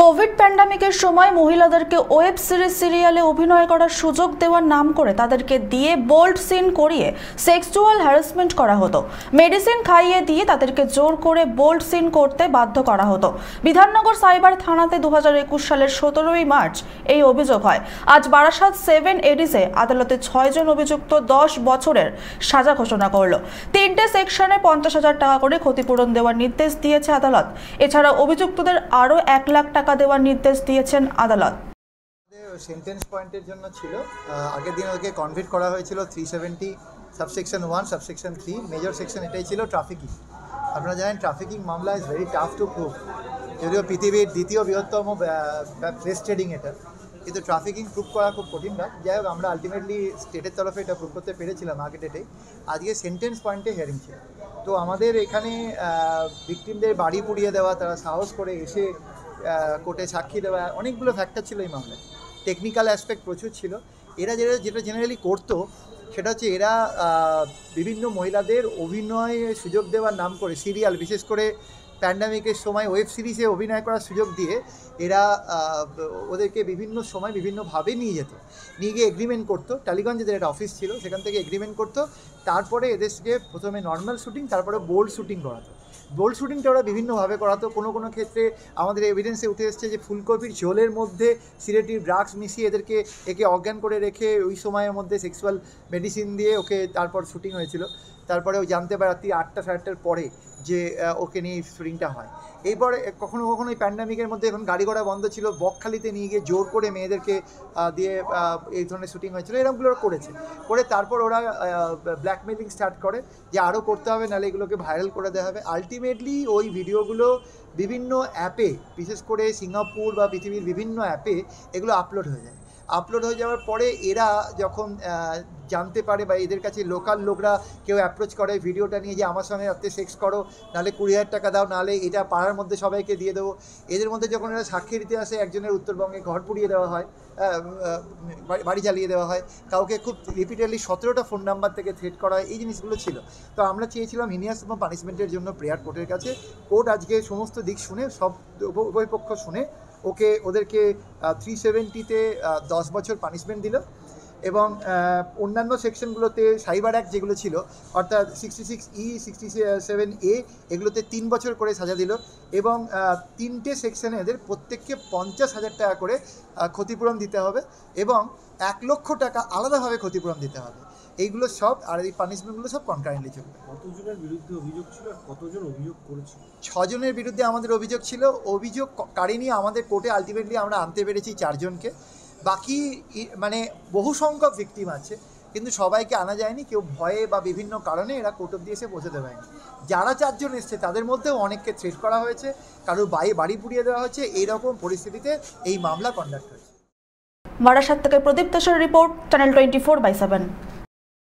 Covid প্যান্ডামিকের সময় মহিলাদেরকে web series সিরিয়ালে অভিনয় করার সুযোগ দেওয়ার নাম করে তাদেরকে দিয়ে বোল্ড সিন করিয়ে সেক্সুয়াল হ্যারাসমেন্ট করা হতো। মেডিসিন খাইয়ে দিয়ে তাদেরকে জোর করে বোল্ড সিন করতে বাধ্য করা হতো। বিধাননগর সাইবার থানাতে 2021 সালের 17ই মার্চ এই অভিযোগ হয়। আজ বারাসাত 7 এডিসে আদালতে 6 জন অভিযুক্ত 10 বছরের সাজা ঘোষণা করলো। 3টে সেকশনে 50,000 টাকা করে ক্ষতিপূরণ দেওয়ার নির্দেশ দিয়েছে আদালত। এছাড়া অভিযুক্তদের আরও 1 লাখ টাকা দেওয়ার নির্দেশ দিয়েছেন আদালত। সেন্টেন্স পয়েন্টের জন্য ছিল আগের দিন ওকে কনভিক্ট করা হয়েছিল 370 সাবসেকশন 1 সাবসেকশন 3 মেজর সেকশন এটাই ছিল ট্রাফিকিং। আপনারা জানেন ট্রাফিকিং মামলা is very tough to prove, যদিও পৃথিবীর দ্বিতীয় বৃহত্তম ফ্রেস ট্রেডিং এটা, কিন্তু ট্রাফিকিং প্রুভ করা খুব কঠিন না। যাই হোক, আমরা আলটিমেটলি স্টেটের তরফে এটা প্রুভ করতে পেরেছিলাম আগে ডেটে। আজকে সেন্টেন্স পয়েন্টে হিয়ারিং ছিল। তো আমাদের এখানে ভিকটিমদের বাড়ি পুড়িয়ে দেওয়া, তারা সাহস করে এসে কোর্টে সাক্ষী দেওয়া, অনেকগুলো ফ্যাক্টর ছিল এই মামলায়। টেকনিক্যাল অ্যাসপেক্ট প্রচুর ছিল। এরা যেটা জেনারেলি করতো সেটা হচ্ছে এরা বিভিন্ন মহিলাদের অভিনয়ে সুযোগ দেওয়ার নাম করে সিরিয়াল, বিশেষ করে প্যান্ডামিকের সময় ওয়েব সিরিজে অভিনয় করার সুযোগ দিয়ে এরা ওদেরকে বিভিন্ন সময় বিভিন্নভাবে নিয়ে যেত, নিয়ে গিয়ে এগ্রিমেন্ট করতো। টালিগঞ্জে একটা অফিস ছিল, সেখান থেকে এগ্রিমেন্ট করতো। তারপরে এদেরকে প্রথমে নর্মাল শ্যুটিং, তারপরে বোল্ড শ্যুটিং করাতো। বোল্ড শ্যুটিংটা ওরা বিভিন্নভাবে করাতো। কোনো ক্ষেত্রে আমাদের এভিডেন্সে উঠে এসছে যে ফুলকপির ঝোলের মধ্যে সিলেটিভ ড্রাগস মিশিয়ে একে অজ্ঞান করে রেখে ওই সময়ের মধ্যে সেক্সুয়াল মেডিসিন দিয়ে ওকে তারপর শ্যুটিং হয়েছিল। তারপরে ও জানতে পারে রাত্রি 8টা সাড়ে 8টার পরে যে ওকে নিয়ে শ্যুটিংটা হয়। এরপরে কখনো এই প্যান্ডামিকের মধ্যে এখন গাড়ি ঘোড়া বন্ধ ছিল, বকখালিতে নিয়ে গিয়ে জোর করে মেয়েদেরকে দিয়ে এই ধরনের শ্যুটিং হয়েছিল। এরকমগুলো করেছে। করে তারপর ওরা ব্ল্যাকমেলিং স্টার্ট করে যে আরও করতে হবে, নাহলে এগুলোকে ভাইরাল করে দেওয়া হবে। আলটিমেটলি ওই ভিডিওগুলো বিভিন্ন অ্যাপে, বিশেষ করে সিঙ্গাপুর বা পৃথিবীর বিভিন্ন অ্যাপে এগুলো আপলোড হয়ে যায়। আপলোড হয়ে যাওয়ার পরে এরা যখন জানতে পারে বা এদের কাছে লোকাল লোকরা কেউ অ্যাপ্রোচ করে ভিডিওটা নিয়ে যে আমার সঙ্গে রাত্রে সেক্স করো, নাহলে 20,000 টাকা দাও, নাহলে এটা পাড়ার মধ্যে সবাইকে দিয়ে দেবো। এদের মধ্যে যখন এরা সাক্ষী দিতে আসে, একজনের উত্তরবঙ্গে ঘর পুড়িয়ে দেওয়া হয়, বাড়ি জ্বালিয়ে দেওয়া হয়, কাউকে খুব রিপিটেডলি 17টা ফোন নাম্বার থেকে থ্রেট করা হয়। এই জিনিসগুলো ছিল। তো আমরা চেয়েছিলাম হিনিয়াসতম পানিশমেন্টের জন্য প্রেয়ার কোর্টের কাছে। কোর্ট আজকে সমস্ত দিক শুনে, সব উভয় পক্ষ শুনে ওদেরকে 370-তে 10 বছর পানিশমেন্ট দিল। এবং অন্যান্য সেকশনগুলোতে সাইবার অ্যাক্ট যেগুলো ছিল, অর্থাৎ 66E 67A, এগুলোতে 3 বছর করে সাজা দিল। এবং 3টে সেকশনে এদের প্রত্যেককে 50,000 টাকা করে ক্ষতিপূরণ দিতে হবে এবং 1 লক্ষ টাকা আলাদাভাবে ক্ষতিপূরণ দিতে হবে। এইগুলো সব, আর এই পানিশমেন্টগুলো সব কনকারেন্টলি চলবে। কতজনের বিরুদ্ধে অভিযোগ ছিল আর কতজন অভিযোগ করেছিল? 6 জনের বিরুদ্ধে আমাদের অভিযোগ ছিল। অভিযোগকারী আমাদের কোর্টে আলটিমেটলি আমরা আনতে পেরেছি 4 জনকে। বাকি মানে বহু সংখ্যক ভিকটিম আছে, কিন্তু সবাইকে আনা যায়নি। কেউ ভয়ে বা বিভিন্ন কারণে এরা কোর্ট অবধি এসে পৌঁছাতে পারেনি। যারা 4 জন এসছে তাদের মধ্যেও অনেককে থ্রেট করা হয়েছে, কারোর বাড়ি পুড়িয়ে দেওয়া হয়েছে। এইরকম পরিস্থিতিতে এই মামলা কন্ডাক্ট হয়েছে। বারাসাত থেকে প্রদীপ দাসের রিপোর্ট, চ্যানেল 24/7।